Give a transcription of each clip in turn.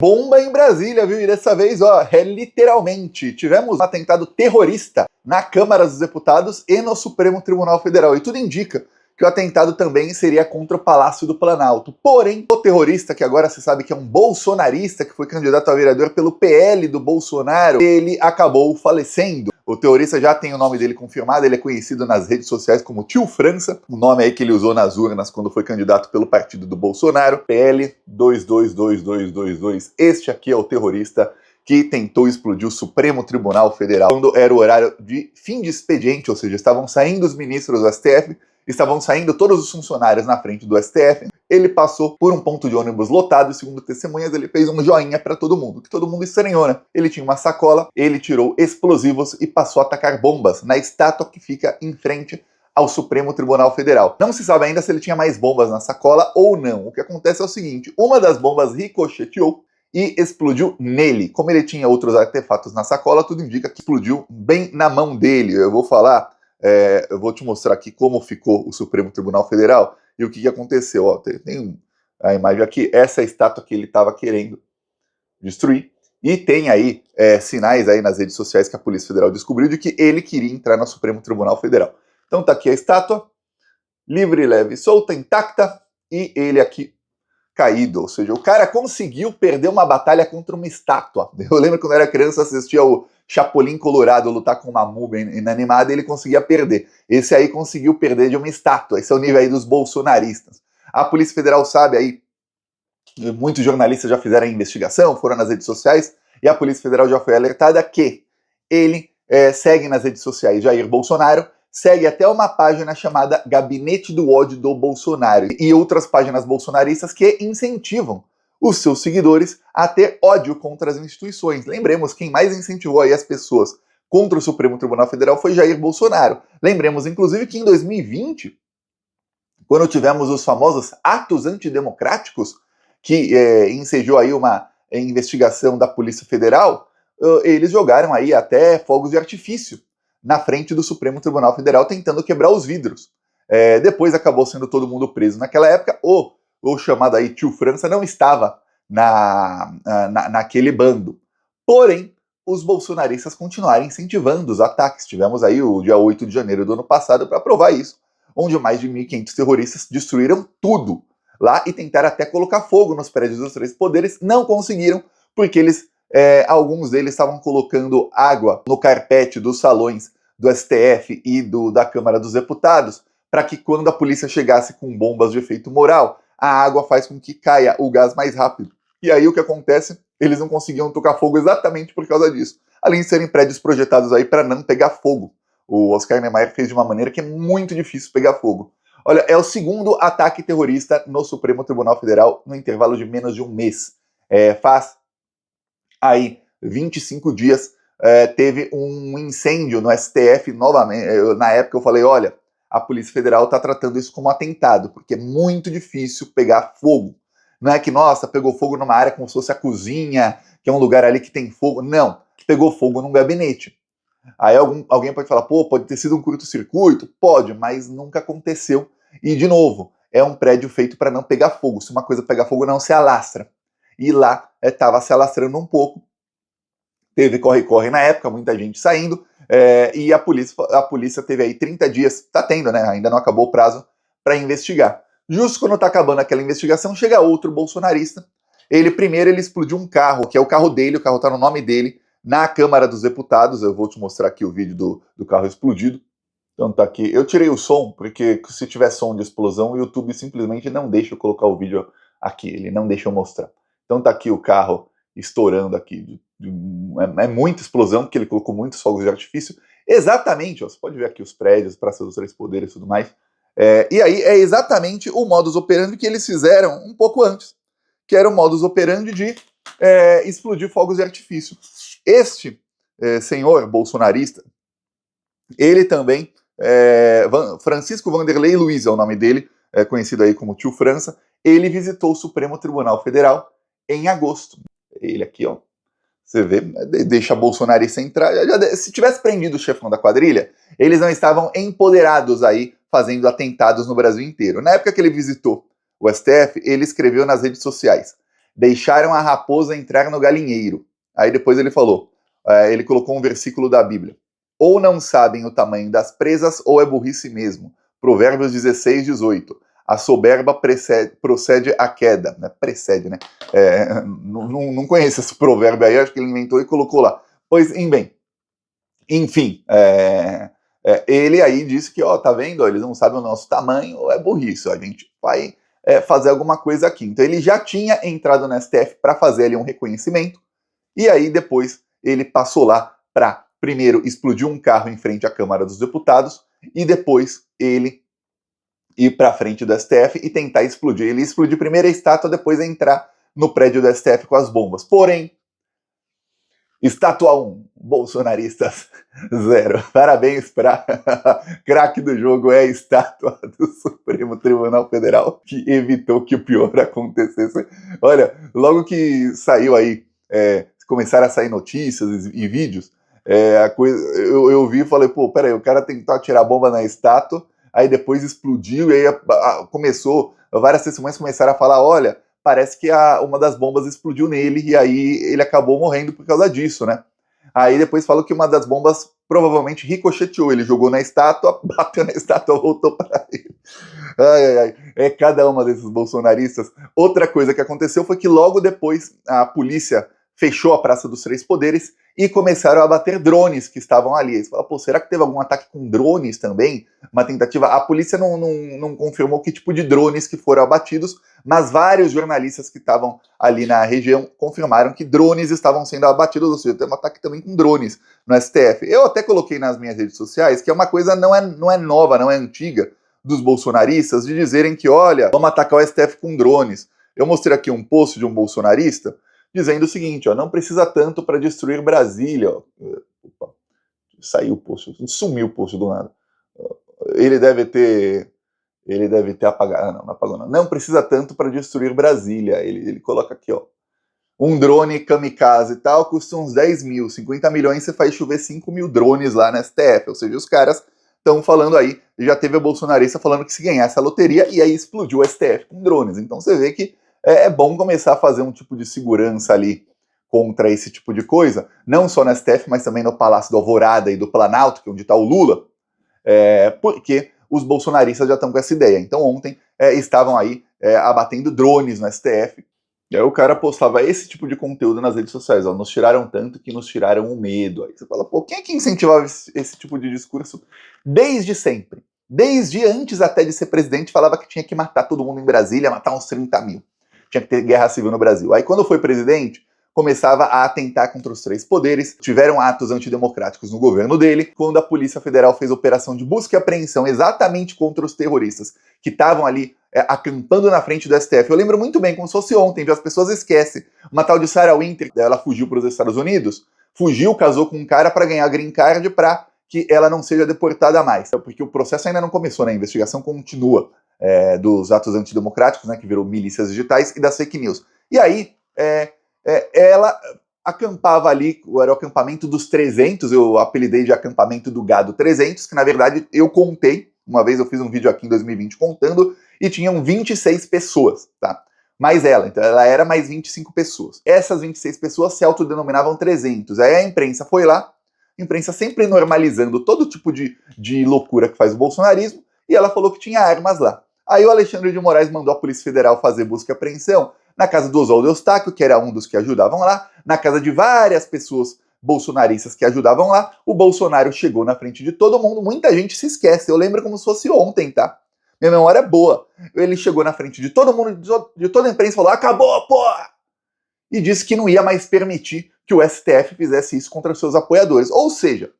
Bomba em Brasília, viu? E dessa vez, ó, é literalmente. Tivemos um atentado terrorista na Câmara dos Deputados e no Supremo Tribunal Federal. E tudo indica que o atentado também seria contra o Palácio do Planalto. Porém, o terrorista, que agora se sabe que é um bolsonarista, que foi candidato a vereador pelo PL do Bolsonaro, ele acabou falecendo. O terrorista já tem o nome dele confirmado, ele é conhecido nas redes sociais como Tio França, o nome aí que ele usou nas urnas quando foi candidato pelo partido do Bolsonaro, PL 222222. Este aqui é o terrorista que tentou explodir o Supremo Tribunal Federal quando era o horário de fim de expediente, ou seja, estavam saindo os ministros do STF, estavam saindo todos os funcionários na frente do STF. Ele passou por um ponto de ônibus lotado e, segundo testemunhas, ele fez um joinha para todo mundo, que todo mundo estranhou, né? Ele tinha uma sacola, ele tirou explosivos e passou a atacar bombas na estátua que fica em frente ao Supremo Tribunal Federal. Não se sabe ainda se ele tinha mais bombas na sacola ou não. O que acontece é o seguinte, uma das bombas ricocheteou e explodiu nele. Como ele tinha outros artefatos na sacola, tudo indica que explodiu bem na mão dele. Eu vou te mostrar aqui como ficou o Supremo Tribunal Federal e o que aconteceu. Ó, tem a imagem aqui, essa é a estátua que ele estava querendo destruir. E tem aí sinais aí nas redes sociais que a Polícia Federal descobriu de que ele queria entrar no Supremo Tribunal Federal. Então tá aqui a estátua, livre, leve, solta, intacta, e ele aqui caído. Ou seja, o cara conseguiu perder uma batalha contra uma estátua. Eu lembro quando eu era criança, assistia o Chapolin Colorado lutar com uma múmia inanimada e ele conseguia perder. Esse aí conseguiu perder de uma estátua. Esse é o nível aí dos bolsonaristas. A Polícia Federal sabe aí, muitos jornalistas já fizeram a investigação, foram nas redes sociais, e a Polícia Federal já foi alertada que ele segue nas redes sociais Jair Bolsonaro, segue até uma página chamada Gabinete do Ódio do Bolsonaro e outras páginas bolsonaristas que incentivam os seus seguidores a ter ódio contra as instituições. Lembremos, quem mais incentivou aí as pessoas contra o Supremo Tribunal Federal foi Jair Bolsonaro. Lembremos, inclusive, que em 2020, quando tivemos os famosos atos antidemocráticos, que ensejou aí uma investigação da Polícia Federal, eles jogaram aí até fogos de artifício na frente do Supremo Tribunal Federal, tentando quebrar os vidros. Depois acabou sendo todo mundo preso. Naquela época, o chamado aí Tio França não estava naquele bando. Porém, os bolsonaristas continuaram incentivando os ataques. Tivemos aí o dia 8 de janeiro do ano passado para provar isso, onde mais de 1.500 terroristas destruíram tudo lá e tentaram até colocar fogo nos prédios dos três poderes. Não conseguiram, porque alguns deles estavam colocando água no carpete dos salões do STF e da Câmara dos Deputados, para que quando a polícia chegasse com bombas de efeito moral, a água faz com que caia o gás mais rápido. E aí o que acontece? Eles não conseguiam tocar fogo exatamente por causa disso. Além de serem prédios projetados aí para não pegar fogo. O Oscar Niemeyer fez de uma maneira que é muito difícil pegar fogo. Olha, é o segundo ataque terrorista no Supremo Tribunal Federal no intervalo de menos de um mês. Faz aí 25 dias, teve um incêndio no STF novamente. Na época eu falei, olha, a Polícia Federal está tratando isso como atentado, porque é muito difícil pegar fogo. Não é que, nossa, pegou fogo numa área como se fosse a cozinha, que é um lugar ali que tem fogo. Não, pegou fogo num gabinete. Aí alguém pode falar, pô, pode ter sido um curto-circuito? Pode, mas nunca aconteceu. E, de novo, é um prédio feito para não pegar fogo. Se uma coisa pegar fogo, não se alastra. E lá estava se alastrando um pouco. Teve corre-corre na época, muita gente saindo. E a polícia teve aí 30 dias, está tendo, né? Ainda não acabou o prazo para investigar. Justo quando está acabando aquela investigação, chega outro bolsonarista. Ele explodiu um carro, que é o carro dele, o carro está no nome dele, na Câmara dos Deputados. Eu vou te mostrar aqui o vídeo do carro explodido. Então tá aqui. Eu tirei o som, porque se tiver som de explosão, o YouTube simplesmente não deixa eu colocar o vídeo aqui, ele não deixa eu mostrar. Então tá aqui o carro estourando aqui. É muita explosão, porque ele colocou muitos fogos de artifício. Exatamente, ó, você pode ver aqui os prédios, Praça dos Três Poderes e tudo mais. E aí é exatamente o modus operandi que eles fizeram um pouco antes, que era o modus operandi de explodir fogos de artifício. Este senhor bolsonarista, ele também, Francisco Vanderlei Luiz é o nome dele, conhecido aí como Tio França, ele visitou o Supremo Tribunal Federal em agosto. Ele aqui, ó, você vê, deixa bolsonarista entrar. Se tivesse prendido o chefão da quadrilha, eles não estavam empoderados aí, fazendo atentados no Brasil inteiro. Na época que ele visitou o STF, ele escreveu nas redes sociais: deixaram a raposa entrar no galinheiro. Aí depois ele falou, ele colocou um versículo da Bíblia. Ou não sabem o tamanho das presas, ou é burrice mesmo. Provérbios 16, 18. A soberba procede à queda. Precede, né? Não conheço esse provérbio aí, acho que ele inventou e colocou lá. Pois, bem, enfim, ele aí disse que, ó, tá vendo? Ó, eles não sabem o nosso tamanho, ou é burrice, ó, a gente vai fazer alguma coisa aqui. Então ele já tinha entrado no STF para fazer ali um reconhecimento, e aí depois ele passou lá para, primeiro, explodir um carro em frente à Câmara dos Deputados, e depois ele ir para frente do STF e tentar explodir. Ele explodiu primeiro a estátua, depois entrar no prédio do STF com as bombas. Porém, estátua 1, bolsonaristas 0. Parabéns para craque do jogo, é a estátua do Supremo Tribunal Federal, que evitou que o pior acontecesse. Olha, logo que saiu aí, começaram a sair notícias e vídeos, eu vi e falei, pô, peraí, o cara tentou atirar bomba na estátua, aí depois explodiu, e aí começou, várias testemunhas começaram a falar, olha, parece que uma das bombas explodiu nele, e aí ele acabou morrendo por causa disso, né? Aí depois falou que uma das bombas provavelmente ricocheteou, ele jogou na estátua, bateu na estátua, voltou para ele. Ai, ai, ai. É cada uma desses bolsonaristas. Outra coisa que aconteceu foi que logo depois a polícia fechou a Praça dos Três Poderes e começaram a bater drones que estavam ali. Eles falaram, pô, será que teve algum ataque com drones também? Uma tentativa. A polícia não confirmou que tipo de drones que foram abatidos, mas vários jornalistas que estavam ali na região confirmaram que drones estavam sendo abatidos, ou seja, tem um ataque também com drones no STF. Eu até coloquei nas minhas redes sociais que é uma coisa não é nova, não é antiga, dos bolsonaristas, de dizerem que, olha, vamos atacar o STF com drones. Eu mostrei aqui um post de um bolsonarista dizendo o seguinte, ó, não precisa tanto para destruir Brasília. Ó. Opa, saiu o post, sumiu o post do nada. Ele deve ter apagado, não apagou não. Não precisa tanto para destruir Brasília. Ele coloca aqui, ó, um drone kamikaze e tal, custa uns 10 mil, 50 milhões, você faz chover 5 mil drones lá na STF, ou seja, os caras estão falando aí, já teve a bolsonarista falando que se ganhasse a loteria, e aí explodiu o STF com drones. Então você vê que é bom começar a fazer um tipo de segurança ali contra esse tipo de coisa, não só no STF, mas também no Palácio do Alvorada e do Planalto, que é onde está o Lula, porque os bolsonaristas já estão com essa ideia. Então ontem estavam aí abatendo drones no STF, e aí o cara postava esse tipo de conteúdo nas redes sociais, ó, nos tiraram tanto que nos tiraram o medo. Aí você fala, pô, quem é que incentivava esse tipo de discurso desde sempre? Desde antes até de ser presidente, falava que tinha que matar todo mundo em Brasília, matar uns 30 mil. Tinha que ter guerra civil no Brasil. Aí quando foi presidente, começava a atentar contra os três poderes, tiveram atos antidemocráticos no governo dele, quando a Polícia Federal fez operação de busca e apreensão exatamente contra os terroristas que estavam ali acampando na frente do STF. Eu lembro muito bem, como se fosse ontem, as pessoas esquecem. Uma tal de Sarah Winter, ela fugiu para os Estados Unidos, fugiu, casou com um cara para ganhar green card para que ela não seja deportada mais. Porque o processo ainda não começou, né? A investigação continua dos atos antidemocráticos, né, que virou milícias digitais, e das fake news. E aí, ela acampava ali, era o acampamento dos 300, eu apelidei de acampamento do gado 300, que na verdade eu contei, uma vez eu fiz um vídeo aqui em 2020 contando, e tinham 26 pessoas, tá? Mais ela, então ela era mais 25 pessoas. Essas 26 pessoas se autodenominavam 300. Aí a imprensa foi lá, a imprensa sempre normalizando todo tipo de loucura que faz o bolsonarismo, e ela falou que tinha armas lá. Aí o Alexandre de Moraes mandou a Polícia Federal fazer busca e apreensão na casa do Oswaldo Eustáquio, que era um dos que ajudavam lá, na casa de várias pessoas bolsonaristas que ajudavam lá. O Bolsonaro chegou na frente de todo mundo, muita gente se esquece, eu lembro como se fosse ontem, tá? Minha memória é boa. Ele chegou na frente de todo mundo, de toda a imprensa, e falou, acabou, porra! E disse que não ia mais permitir que o STF fizesse isso contra seus apoiadores. Ou seja,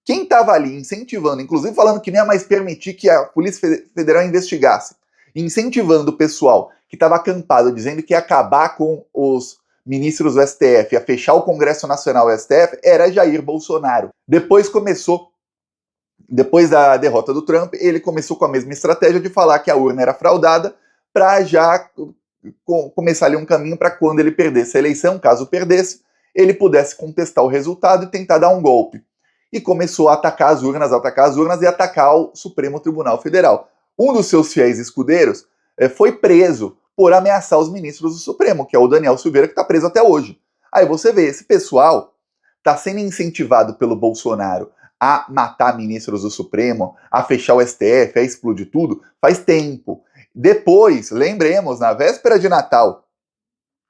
quem estava ali incentivando, inclusive falando que não ia mais permitir que a Polícia Federal investigasse, incentivando o pessoal que estava acampado, dizendo que ia acabar com os ministros do STF, ia fechar o Congresso Nacional do STF, era Jair Bolsonaro. Depois da derrota do Trump, ele começou com a mesma estratégia de falar que a urna era fraudada, para já começar ali um caminho para quando ele perdesse a eleição, caso perdesse, ele pudesse contestar o resultado e tentar dar um golpe. E começou a atacar as urnas e atacar o Supremo Tribunal Federal. Um dos seus fiéis escudeiros foi preso por ameaçar os ministros do Supremo, que é o Daniel Silveira, que está preso até hoje. Aí você vê, esse pessoal está sendo incentivado pelo Bolsonaro a matar ministros do Supremo, a fechar o STF, a explodir tudo, faz tempo. Depois, lembremos, na véspera de Natal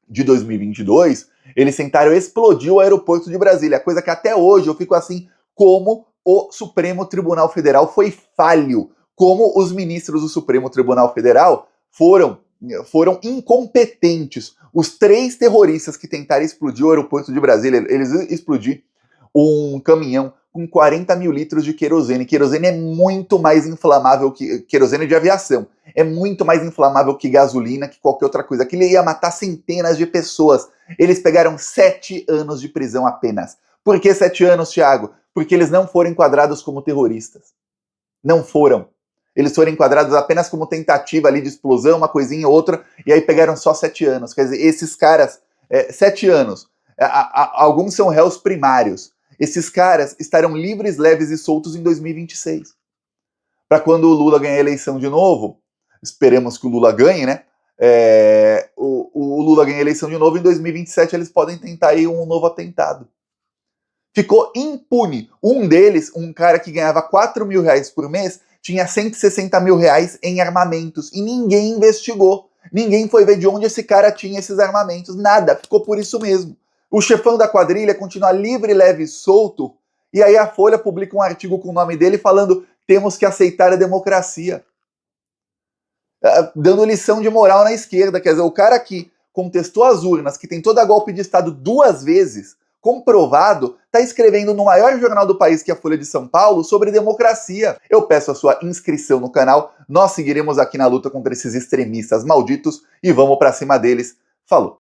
de 2022, eles tentaram explodir o aeroporto de Brasília, coisa que até hoje eu fico assim, como o Supremo Tribunal Federal foi falho, como os ministros do Supremo Tribunal Federal foram incompetentes. Os 3 terroristas que tentaram explodir o aeroporto de Brasília, eles explodiram um caminhão com 40 mil litros de querosene. Querosene é muito mais inflamável que... Querosene de aviação. É muito mais inflamável que gasolina, que qualquer outra coisa. Aquilo ia matar centenas de pessoas. Eles pegaram 7 anos de prisão apenas. Por que 7 anos, Thiago? Porque eles não foram enquadrados como terroristas. Não foram. Eles foram enquadrados apenas como tentativa ali de explosão, uma coisinha ou outra, e aí pegaram só 7 anos. Quer dizer, esses caras, 7 anos, alguns são réus primários. Esses caras estarão livres, leves e soltos em 2026. Para quando o Lula ganhar a eleição de novo, esperemos que o Lula ganhe, né? O Lula ganha a eleição de novo, em 2027 eles podem tentar aí um novo atentado. Ficou impune. Um deles, um cara que ganhava 4 mil reais por mês, tinha 160 mil reais em armamentos. E ninguém investigou. Ninguém foi ver de onde esse cara tinha esses armamentos. Nada. Ficou por isso mesmo. O chefão da quadrilha continua livre, leve e solto. E aí a Folha publica um artigo com o nome dele falando: temos que aceitar a democracia. Dando lição de moral na esquerda. Quer dizer, o cara que contestou as urnas, que tentou dar golpe de Estado 2 vezes, comprovado, está escrevendo no maior jornal do país, que é a Folha de São Paulo, sobre democracia. Eu peço a sua inscrição no canal, nós seguiremos aqui na luta contra esses extremistas malditos e vamos pra cima deles. Falou!